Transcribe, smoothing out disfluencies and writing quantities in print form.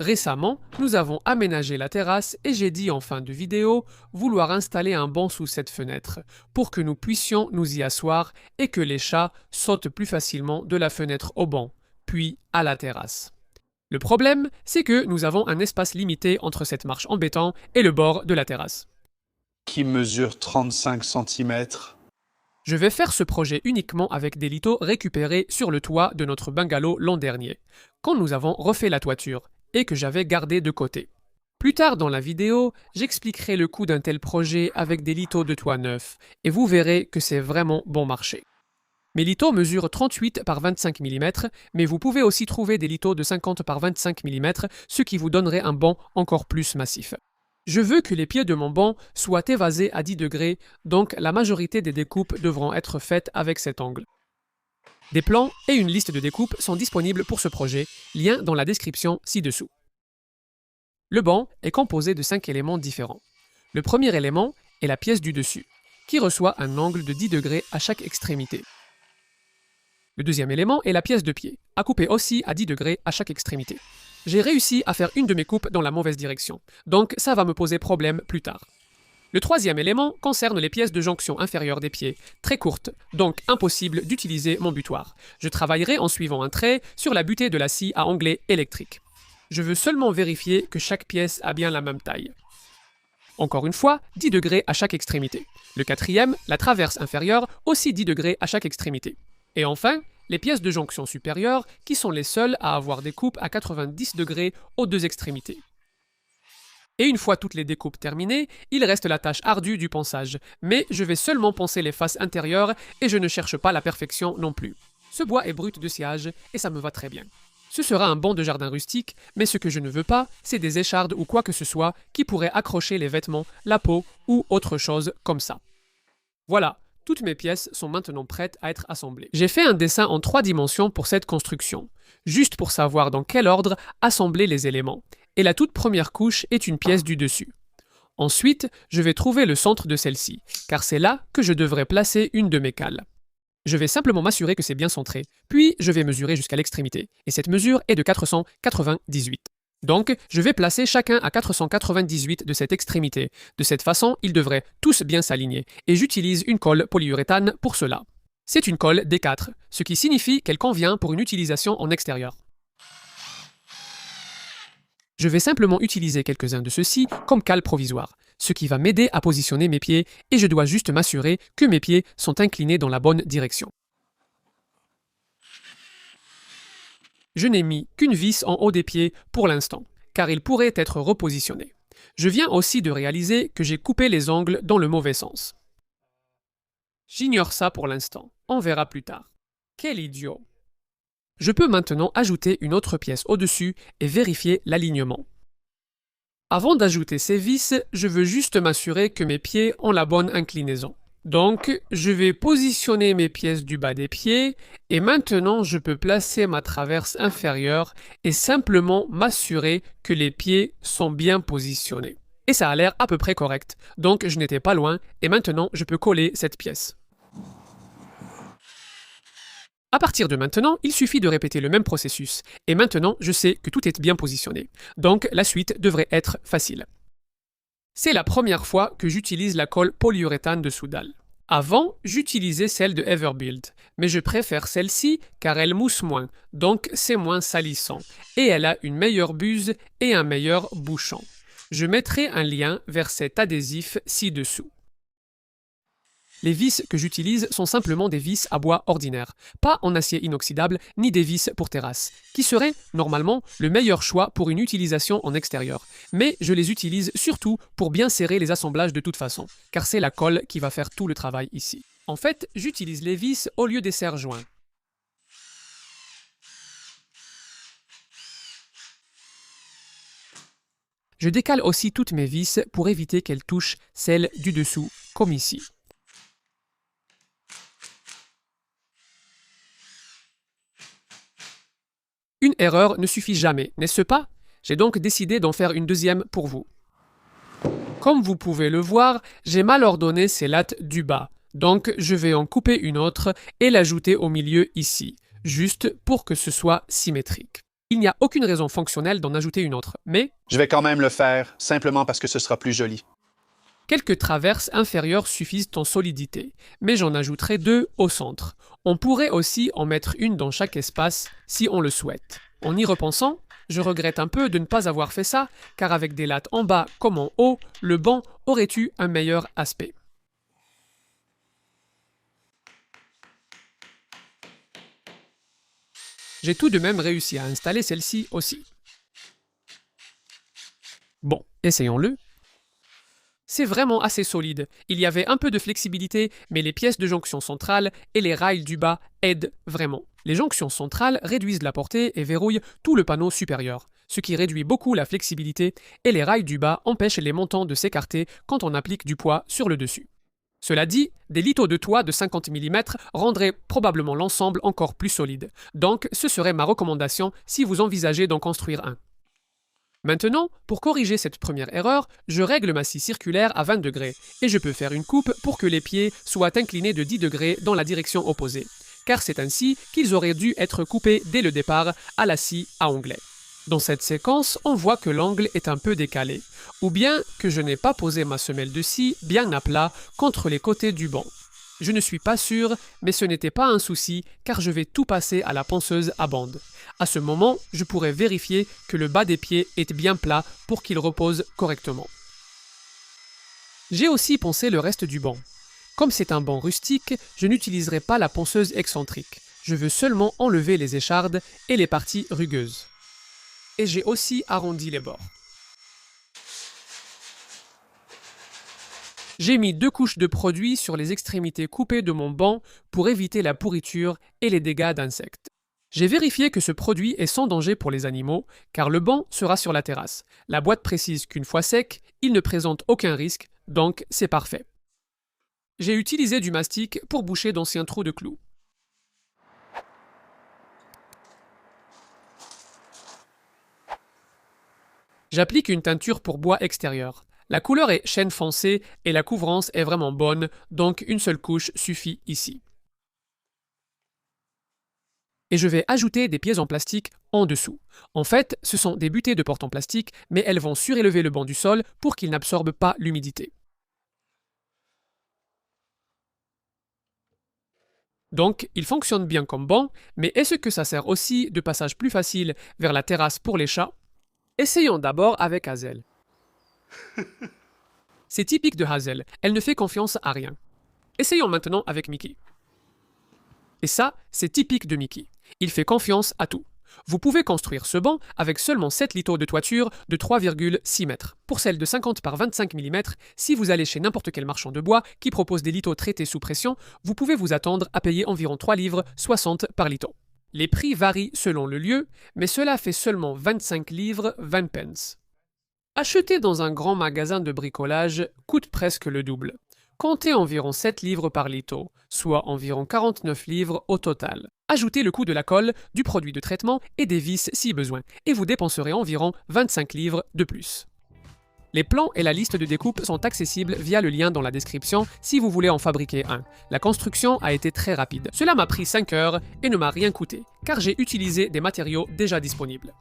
Récemment, nous avons aménagé la terrasse et j'ai dit en fin de vidéo vouloir installer un banc sous cette fenêtre pour que nous puissions nous y asseoir et que les chats sautent plus facilement de la fenêtre au banc, puis à la terrasse. Le problème, c'est que nous avons un espace limité entre cette marche en béton et le bord de la terrasse. Qui mesure 35 centimètres. Je vais faire ce projet uniquement avec des lithos récupérés sur le toit de notre bungalow l'an dernier, quand nous avons refait la toiture, et que j'avais gardé de côté. Plus tard dans la vidéo, j'expliquerai le coût d'un tel projet avec des lithos de toit neuf, et vous verrez que c'est vraiment bon marché. Mes lithos mesurent 38 par 25 mm, mais vous pouvez aussi trouver des lithos de 50 par 25 mm, ce qui vous donnerait un banc encore plus massif. Je veux que les pieds de mon banc soient évasés à 10 degrés, donc la majorité des découpes devront être faites avec cet angle. Des plans et une liste de découpes sont disponibles pour ce projet, lien dans la description ci-dessous. Le banc est composé de 5 éléments différents. Le premier élément est la pièce du dessus, qui reçoit un angle de 10 degrés à chaque extrémité. Le deuxième élément est la pièce de pied, à couper aussi à 10 degrés à chaque extrémité. J'ai réussi à faire une de mes coupes dans la mauvaise direction, donc ça va me poser problème plus tard. Le troisième élément concerne les pièces de jonction inférieures des pieds, très courtes, donc impossible d'utiliser mon butoir. Je travaillerai en suivant un trait sur la butée de la scie à onglet électrique. Je veux seulement vérifier que chaque pièce a bien la même taille. Encore une fois, 10 degrés à chaque extrémité. Le quatrième, la traverse inférieure, aussi 10 degrés à chaque extrémité. Et enfin, les pièces de jonction supérieures, qui sont les seules à avoir des coupes à 90 degrés aux deux extrémités. Et une fois toutes les découpes terminées, il reste la tâche ardue du ponçage, mais je vais seulement poncer les faces intérieures et je ne cherche pas la perfection non plus. Ce bois est brut de sciage et ça me va très bien. Ce sera un banc de jardin rustique, mais ce que je ne veux pas, c'est des échardes ou quoi que ce soit qui pourrait accrocher les vêtements, la peau ou autre chose comme ça. Voilà, toutes mes pièces sont maintenant prêtes à être assemblées. J'ai fait un dessin en 3 dimensions pour cette construction, juste pour savoir dans quel ordre assembler les éléments. Et la toute première couche est une pièce du dessus. Ensuite, je vais trouver le centre de celle-ci, car c'est là que je devrais placer une de mes cales. Je vais simplement m'assurer que c'est bien centré, puis je vais mesurer jusqu'à l'extrémité, et cette mesure est de 498. Donc, je vais placer chacun à 498 de cette extrémité. De cette façon, ils devraient tous bien s'aligner, et j'utilise une colle polyuréthane pour cela. C'est une colle D4, ce qui signifie qu'elle convient pour une utilisation en extérieur. Je vais simplement utiliser quelques-uns de ceux-ci comme cale provisoire, ce qui va m'aider à positionner mes pieds et je dois juste m'assurer que mes pieds sont inclinés dans la bonne direction. Je n'ai mis qu'une vis en haut des pieds pour l'instant, car ils pourraient être repositionnés. Je viens aussi de réaliser que j'ai coupé les angles dans le mauvais sens. J'ignore ça pour l'instant, on verra plus tard. Quel idiot! Je peux maintenant ajouter une autre pièce au-dessus et vérifier l'alignement. Avant d'ajouter ces vis, je veux juste m'assurer que mes pieds ont la bonne inclinaison. Donc, je vais positionner mes pièces du bas des pieds et maintenant je peux placer ma traverse inférieure et simplement m'assurer que les pieds sont bien positionnés. Et ça a l'air à peu près correct, donc je n'étais pas loin et maintenant je peux coller cette pièce. À partir de maintenant, il suffit de répéter le même processus, et maintenant je sais que tout est bien positionné, donc la suite devrait être facile. C'est la première fois que j'utilise la colle polyuréthane de Soudal. Avant, j'utilisais celle de Everbuild, mais je préfère celle-ci car elle mousse moins, donc c'est moins salissant, et elle a une meilleure buse et un meilleur bouchon. Je mettrai un lien vers cet adhésif ci-dessous. Les vis que j'utilise sont simplement des vis à bois ordinaires, pas en acier inoxydable ni des vis pour terrasse, qui seraient normalement le meilleur choix pour une utilisation en extérieur. Mais je les utilise surtout pour bien serrer les assemblages de toute façon, car c'est la colle qui va faire tout le travail ici. En fait, j'utilise les vis au lieu des serre-joints. Je décale aussi toutes mes vis pour éviter qu'elles touchent celles du dessous, comme ici. Une erreur ne suffit jamais, n'est-ce pas? J'ai donc décidé d'en faire une deuxième pour vous. Comme vous pouvez le voir, j'ai mal ordonné ces lattes du bas, donc je vais en couper une autre et l'ajouter au milieu ici, juste pour que ce soit symétrique. Il n'y a aucune raison fonctionnelle d'en ajouter une autre, mais Je vais quand même le faire, simplement parce que ce sera plus joli. quelques traverses inférieures suffisent en solidité, mais j'en ajouterai 2 au centre. On pourrait aussi en mettre une dans chaque espace si on le souhaite. En y repensant, je regrette un peu de ne pas avoir fait ça, car avec des lattes en bas comme en haut, le banc aurait eu un meilleur aspect. J'ai tout de même réussi à installer celle-ci aussi. Bon, essayons-le. C'est vraiment assez solide. Il y avait un peu de flexibilité, mais les pièces de jonction centrale et les rails du bas aident vraiment. Les jonctions centrales réduisent la portée et verrouillent tout le panneau supérieur, ce qui réduit beaucoup la flexibilité, et les rails du bas empêchent les montants de s'écarter quand on applique du poids sur le dessus. Cela dit, des lithos de toit de 50 mm rendraient probablement l'ensemble encore plus solide, donc ce serait ma recommandation si vous envisagez d'en construire un. Maintenant, pour corriger cette première erreur, je règle ma scie circulaire à 20 degrés et je peux faire une coupe pour que les pieds soient inclinés de 10 degrés dans la direction opposée, car c'est ainsi qu'ils auraient dû être coupés dès le départ à la scie à onglet. Dans cette séquence, on voit que l'angle est un peu décalé, ou bien que je n'ai pas posé ma semelle de scie bien à plat contre les côtés du banc. Je ne suis pas sûr, mais ce n'était pas un souci car je vais tout passer à la ponceuse à bande. À ce moment, je pourrais vérifier que le bas des pieds est bien plat pour qu'il repose correctement. J'ai aussi poncé le reste du banc. Comme c'est un banc rustique, je n'utiliserai pas la ponceuse excentrique. Je veux seulement enlever les échardes et les parties rugueuses. Et j'ai aussi arrondi les bords. J'ai mis 2 couches de produit sur les extrémités coupées de mon banc pour éviter la pourriture et les dégâts d'insectes. J'ai vérifié que ce produit est sans danger pour les animaux, car le banc sera sur la terrasse. La boîte précise qu'une fois sec, il ne présente aucun risque, donc c'est parfait. J'ai utilisé du mastic pour boucher d'anciens trous de clous. J'applique une teinture pour bois extérieur. La couleur est chêne foncé et la couvrance est vraiment bonne, donc une seule couche suffit ici. Et je vais ajouter des pièces en plastique en dessous. En fait, ce sont des butées de porte en plastique, mais elles vont surélever le banc du sol pour qu'il n'absorbe pas l'humidité. Donc, il fonctionne bien comme banc, mais est-ce que ça sert aussi de passage plus facile vers la terrasse pour les chats? Essayons d'abord avec Hazel. C'est typique de Hazel, elle ne fait confiance à rien. Essayons maintenant avec Mickey. Et ça, c'est typique de Mickey. Il fait confiance à tout. Vous pouvez construire ce banc avec seulement 7 lithos de toiture de 3,6 mètres. Pour celle de 50 par 25 mm, si vous allez chez n'importe quel marchand de bois qui propose des lithos traités sous pression, vous pouvez vous attendre à payer environ 3 livres 60 par litho. Les prix varient selon le lieu, mais cela fait seulement 25 livres 20 pence. Acheter dans un grand magasin de bricolage coûte presque le double. Comptez environ 7 livres par litho, soit environ 49 livres au total. Ajoutez le coût de la colle, du produit de traitement et des vis si besoin, et vous dépenserez environ 25 livres de plus. Les plans et la liste de découpe sont accessibles via le lien dans la description si vous voulez en fabriquer un. La construction a été très rapide. Cela m'a pris 5 heures et ne m'a rien coûté, car j'ai utilisé des matériaux déjà disponibles.